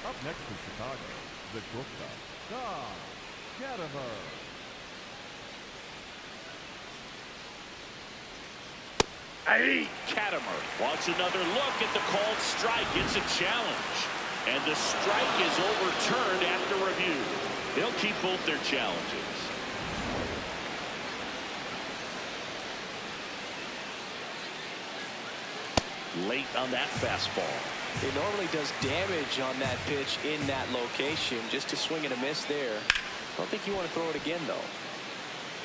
Up next for Chicago, the Gupta, Don Gadamer. Hey, Katimer wants another look at the called strike. It's a challenge. And the strike is overturned after review. They'll keep both their challenges. Late on that fastball. It normally does damage on that pitch in that location. Just a swing and a miss there. I don't think you want to throw it again, though.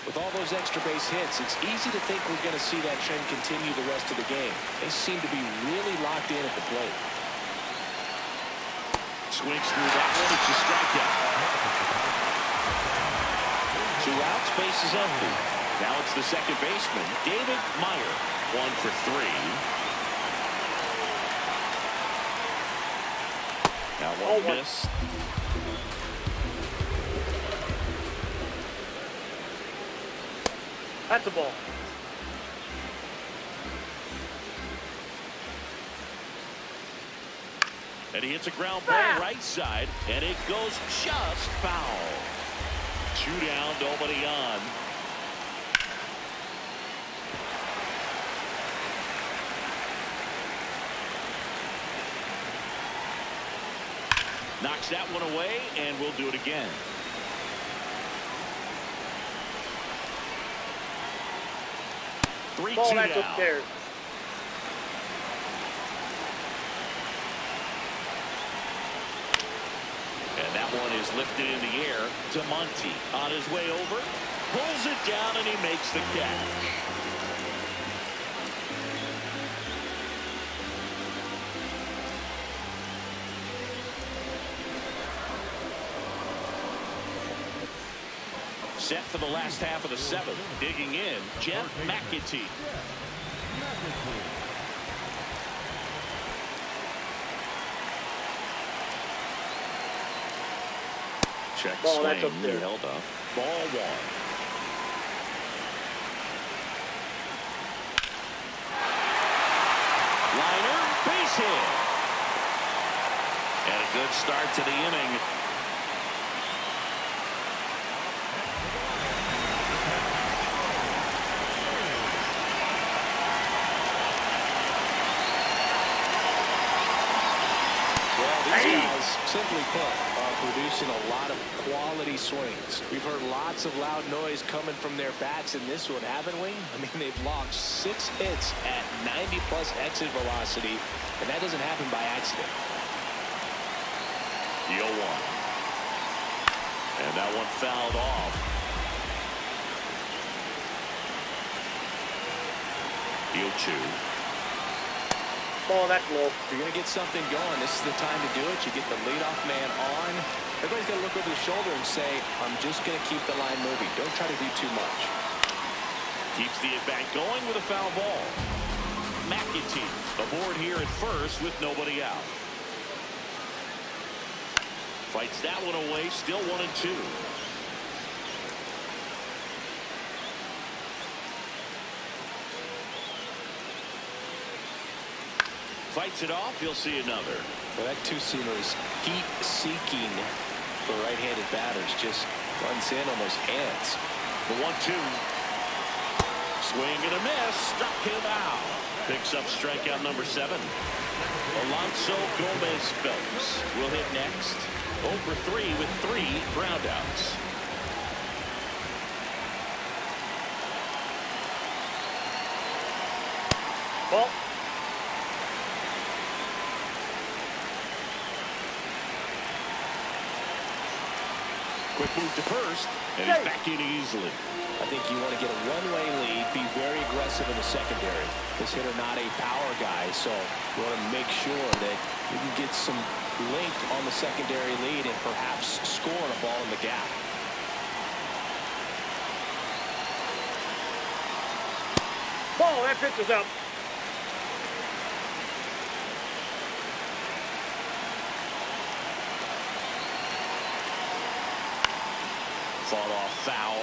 With all those extra base hits, it's easy to think we're going to see that trend continue the rest of the game. They seem to be really locked in at the plate. Swings through that one. It's a strikeout. 2 outs, base is empty. Now it's the second baseman, David Meyer. 1 for 3. Now one miss. That's a ball. And he hits a ground ball right side, and it goes just foul. 2 down, nobody on. Knocks that one away, and we'll do it again. Ball, that's upstairs. And that one is lifted in the air to Monty. On his way over, pulls it down, and he makes the catch. Set for the last half of the 7th. Digging in, Jeff McAtee. Check ball, swing. that's up there. Held up. Ball 1. Liner, base hit. And a good start to the inning. Simply put, are producing a lot of quality swings. We've heard lots of loud noise coming from their bats in this one, haven't we? I mean, they've logged 6 hits at 90+ exit velocity, and that doesn't happen by accident. The 0-1. And that one fouled off. The 0-2. Ball, that's low. If you're going to get something going, this is the time to do it. You get the leadoff man on. Everybody's got to look over the shoulder and say, I'm just going to keep the line moving. Don't try to do too much. Keeps the at-bat going with a foul ball. McAtee aboard here at first with nobody out. Fights that one away, still 1-2. Fights it off, you'll see another. Well, that 2-seamer is heat-seeking for right-handed batters. Just runs in on those hands. The 1-2. Swing and a miss. Struck him out. Picks up strikeout number 7. Alonso Gomez Phelps will hit next. 0 for 3 with 3 groundouts. Ball. Quick move to first, and he's back in easily. I think you want to get a one-way lead, be very aggressive in the secondary. This hitter not a power guy, so you want to make sure that you can get some length on the secondary lead and perhaps score a ball in the gap. Ball, that pitch is up. Fought off foul.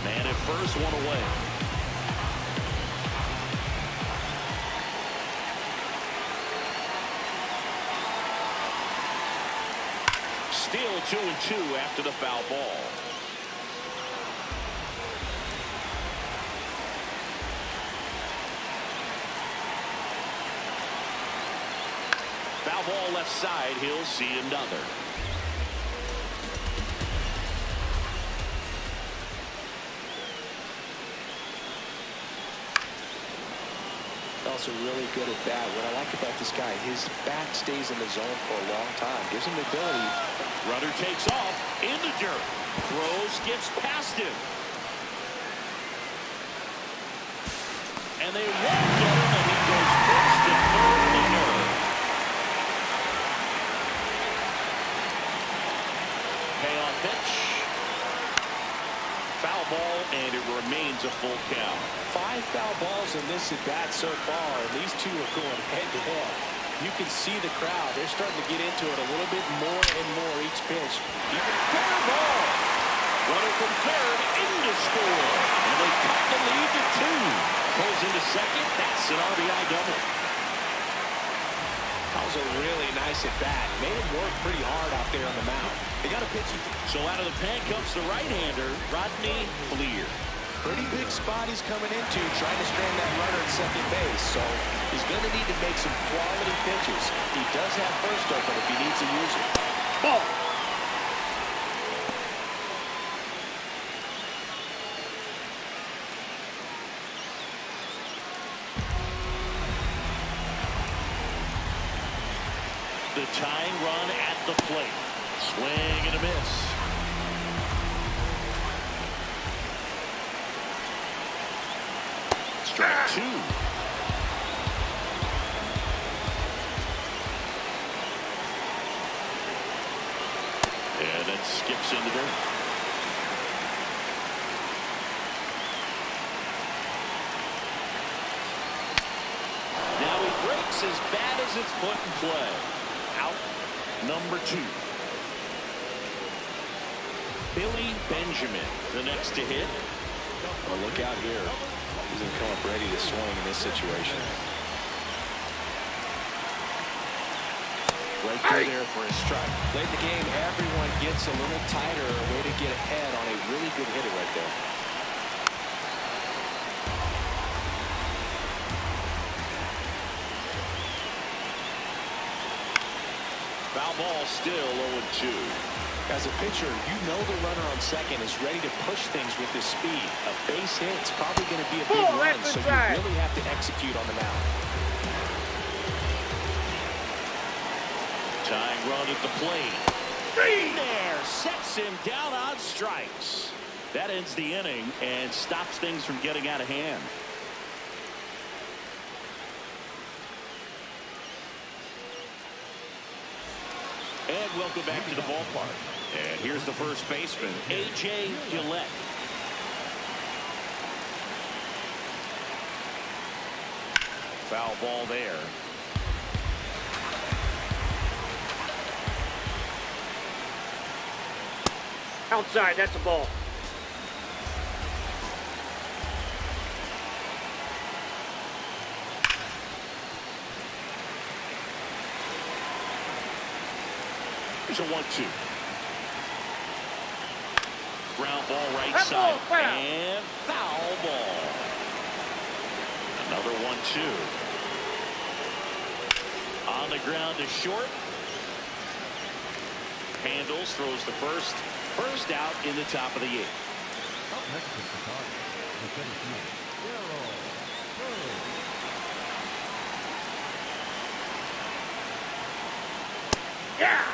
Man at first, one away. Still 2-2 after the foul ball. Foul ball left side. He'll see another. Also really good at that. What I like about this guy, his back stays in the zone for a long time. Gives him the ability. Runner takes off in the dirt. Throws, skips past him. And they won't get him, and he goes first to third in the dirt. Payoff pitch. Foul ball, and it remains a full count. 5 foul balls in this at bat so far, and these two are going head to head. You can see the crowd. They're starting to get into it a little bit more and more each pitch. Even fair ball. Runner from third into score. And they cut the lead to 2. Pulls into second. That's an RBI double. That was a really nice at bat. Made him work pretty hard out there on the mound. They got a pitch. So out of the pen comes the right-hander, Rodney Fleer. Pretty big spot he's coming into, trying to strand that runner at second base. So he's going to need to make some quality pitches. He does have first open if he needs to use it. Ball. The tying run at the plate. Swing and a miss. Strike 2. And it skips in the dirt. Now he breaks as bad as it's put in play. Out number 2. Billy Benjamin, the next to hit. Well, look out here. He's going to come up ready to swing in this situation. Right through there for a strike. Late in the game, everyone gets a little tighter, a way to get ahead on a really good hitter right there. Foul ball, still 0-2. As a pitcher, you know the runner on second is ready to push things with his speed. A base hit is probably going to be a big run, so you really have to execute on the mound. Tying run at the plate. There, sets him down on strikes. That ends the inning and stops things from getting out of hand. And welcome back to the ballpark. And here's the first baseman, A.J. Gillette. Foul ball there. Outside, that's a ball. Here's a 1-2. Ground ball right side. And foul ball. Another 1-2. On the ground to short. Handles, throws the first out in the top of the 8th. Up next is Chicago. The center fielder, Darryl Bird. Yeah!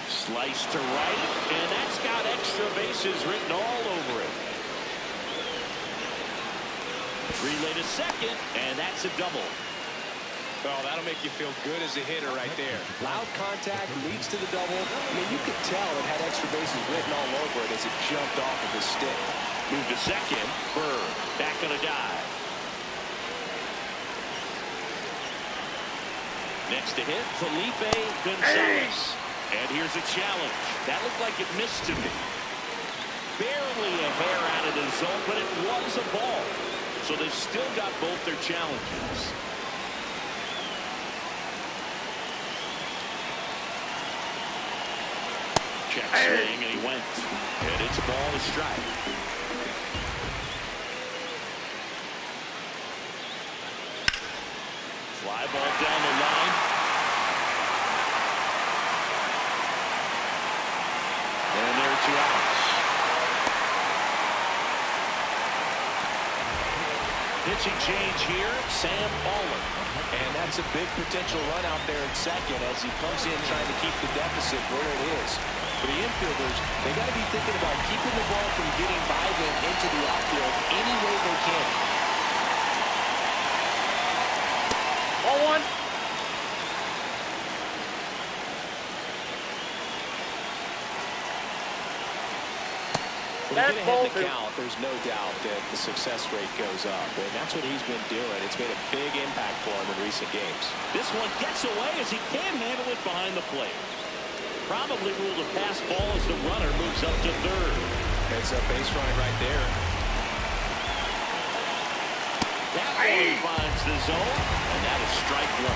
Slice to right, and that's got extra bases written all over it. Relay to second, and that's a double. Oh, that'll make you feel good as a hitter right there. Loud contact leads to the double. I mean, you could tell it had extra bases written all over it as it jumped off of his stick. Move to second. Bird back on a dive. Next to hit, Felipe Gonzalez. And here's a challenge. That looked like it missed to me. Barely a hair out of the zone, but it was a ball. So they've still got both their challenges. Swing, and he went. And it's a ball to strike. Fly ball down the line. And there are 2 outs. Pitching change here, Sam Baller. And that's a big potential run out there at second as he comes in trying to keep the deficit where it is. For the infielders, they got to be thinking about keeping the ball from getting by them into the outfield any way they can. Ball 1. When you get ahead in the count, there's no doubt that the success rate goes up, and that's what he's been doing. It's made a big impact for him in recent games. This one gets away as he can't handle it behind the plate. Probably ruled a pass ball as the runner moves up to third. It's a base running right there. That one finds the zone, and that is strike 1.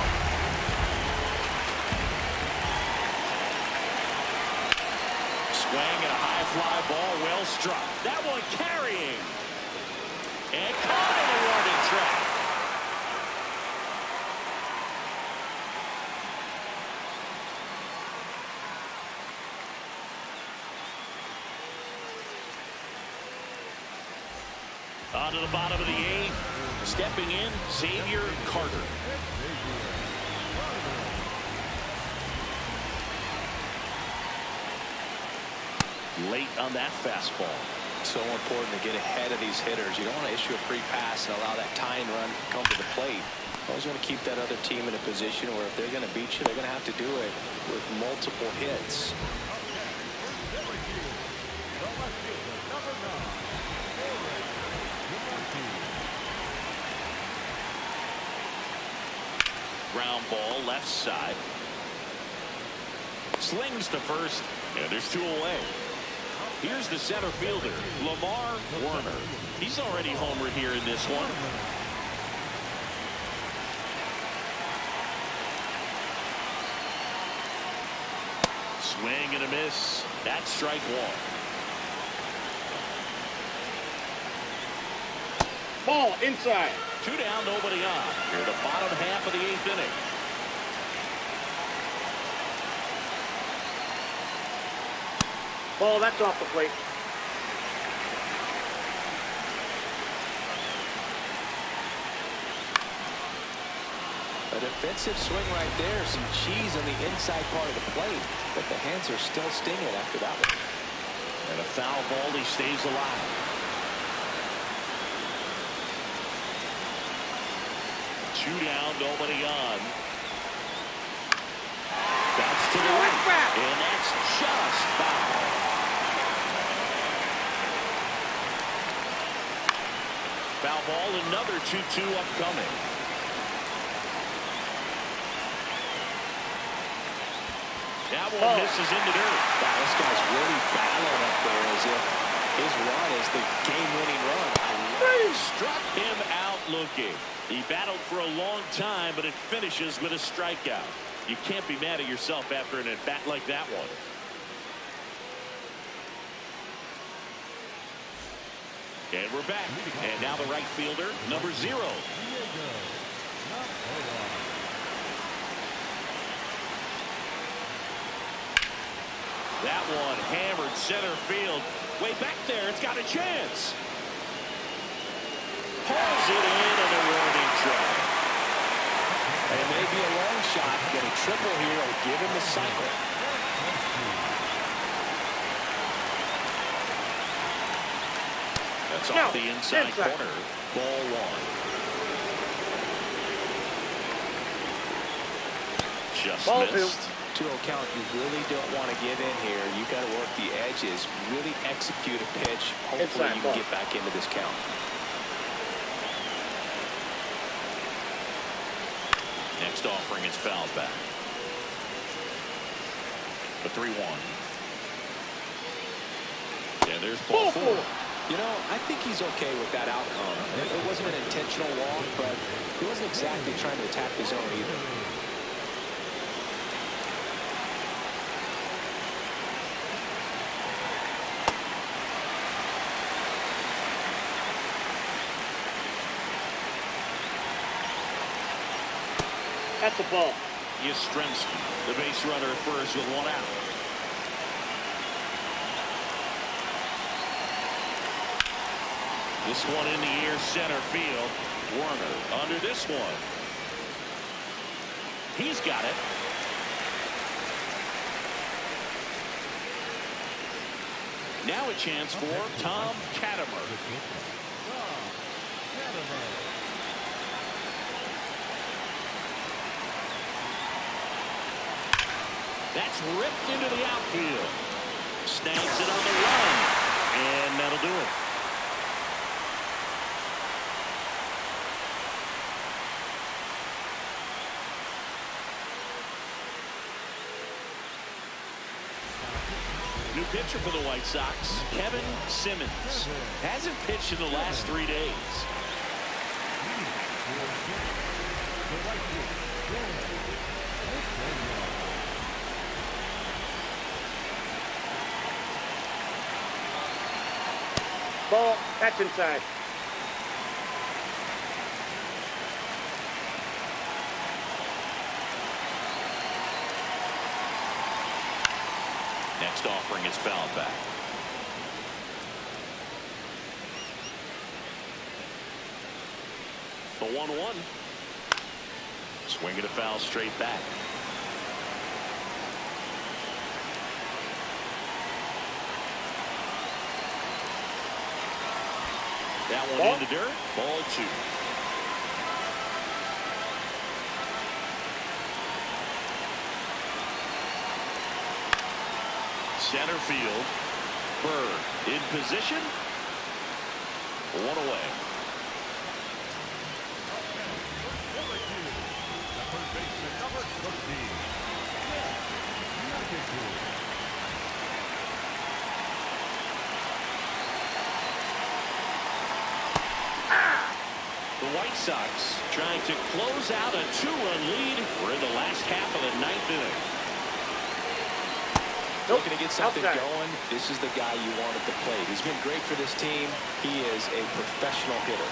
Swing and a high fly ball, well struck. That one carrying. And caught in a warning track. On to the bottom of the 8th. Stepping in, Xavier Carter. Late on that fastball. So important to get ahead of these hitters. You don't want to issue a free pass and allow that tying run to come to the plate. You always want to keep that other team in a position where if they're going to beat you, they're going to have to do it with multiple hits. Ground ball left side. Slings to first, and there's 2 away. Here's the center fielder, Lamar Werner. He's already homered here in this one. Swing and a miss. That's strike 1. Ball inside. 2 down, nobody on. Here the bottom half of the 8th inning. Ball, that's off the plate. A defensive swing right there. Some cheese on the inside part of the plate. But the hands are still stinging after that one. And a foul ball, he stays alive. Two down, nobody on. That's to the right. And that's just foul. Foul ball, another 2-2 upcoming. That one misses into dirt. Wow, this guy's really battling up there as if his run is the game-winning run. Struck him out looking. He battled for a long time, but it finishes with a strikeout. You can't be mad at yourself after an at-bat like that one. And we're back. And now the right fielder, number 0. That one hammered center field. Way back there, it's got a chance. Pulls it in on the warning track. It may be a long shot, but a triple here will give him the cycle. That's off the inside corner. Ball 1. Just missed. 2-0 count, you really don't want to give in here. You got to work the edges, really execute a pitch. Hopefully you can get back into this count. Next offering is fouled back. The 3-1. Yeah, there's ball 4. You know, I think he's okay with that outcome. It wasn't an intentional walk, but he wasn't exactly trying to attack the zone either. That's a ball. Yastrzemski, the base runner at first with one out. This one in the air, center field. Werner under this one. He's got it. Now a chance for Tom Cattermer. That's ripped into the outfield. Snags it on the run. And that'll do it. New pitcher for the White Sox, Kevin Simmons. Hasn't pitched in the last 3 days. Ball. That's inside. Next offering is fouled back. The 1-1. Swing and a foul straight back. That one Ball. in the dirt. Ball 2. Center field. Bird in position. One away. The White Sox trying to close out a 2-run lead. We're in the last half of the 9th inning. Looking to get something Outside. going. This is the guy you want at the plate. He's been great for this team. He is a professional hitter.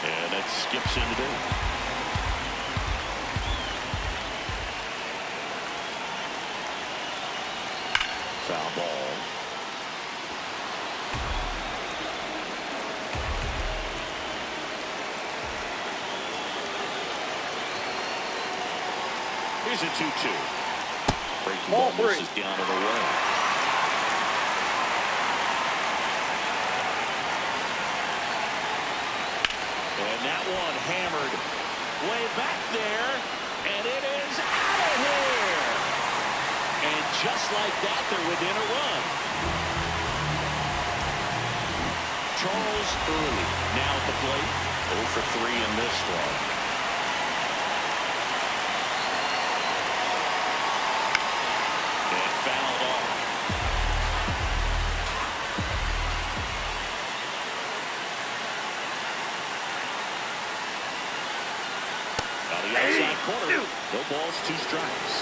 And that skips into there. Foul ball. Here's a 2-2. Breaking Ball ball 3. misses down and away. And that one hammered way back there, and it is out of here. And just like that, they're within a run. Charles Early now at the plate. 0 for 3 in this one. Fouled off. On the outside corner. No balls, 2 strikes.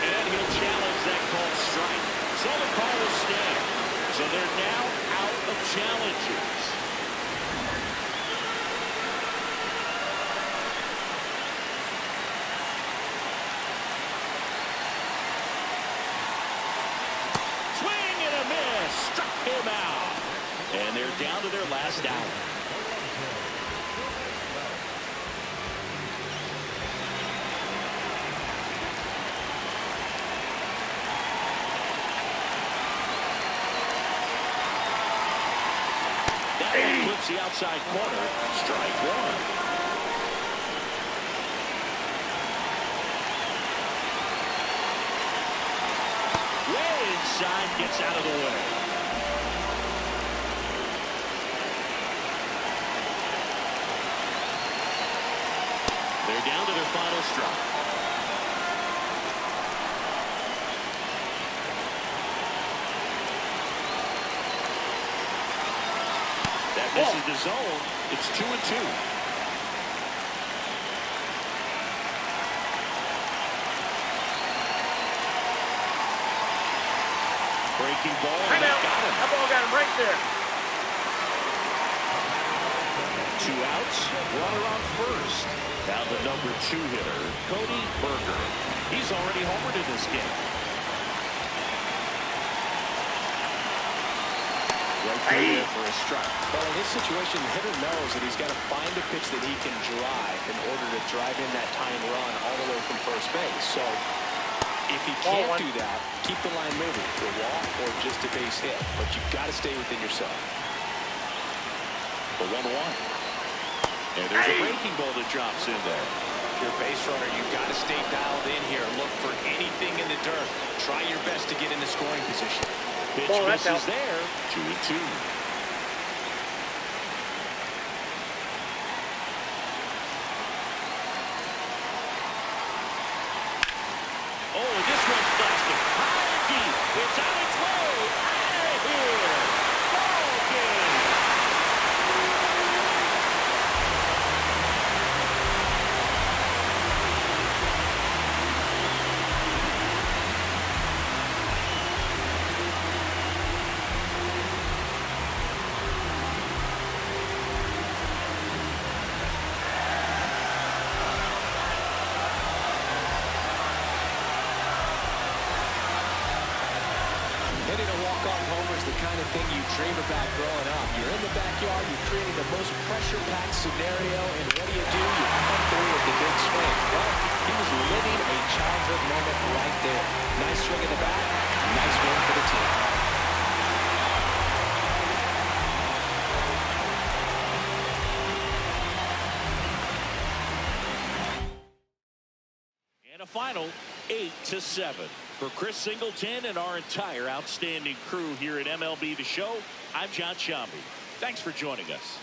And he'll challenge that called strike. So the call will stand. So they're now out of challenges. Struck him out. And they're down to their last out. That one flips the outside corner. Strike 1. Inside, gets out of the way. They're down to their final strike. That misses the zone. It's 2-2. Breaking ball, and that got him. That ball got him right there. 2 outs, runner on first. Now the number 2 hitter, Cody Berger. He's already homered in this game. Right there for a strike. Well, in this situation, the hitter knows that he's got to find a pitch that he can drive in order to drive in that tying run all the way from first base. So if he can't do that, keep the line moving, a walk or just a base hit. But you've got to stay within yourself. The 1-1. And there's a breaking ball that drops in there. If you're a base runner, you've got to stay dialed in here. Look for anything in the dirt. Try your best to get in the scoring position. Pitch misses there. 2-2. Oh, this one's blasting. High deep. It's on its way. Out of here. Ball game. Hitting a walk-off homer is the kind of thing you dream about growing up. You're in the backyard, you're creating the most pressure-packed scenario, and what do? You come through with the big swing. Well, he was living a childhood moment right there. Nice swing in the bat, nice win for the team. And a final 8-7. For Chris Singleton and our entire outstanding crew here at MLB The Show, I'm John Shambi. Thanks for joining us.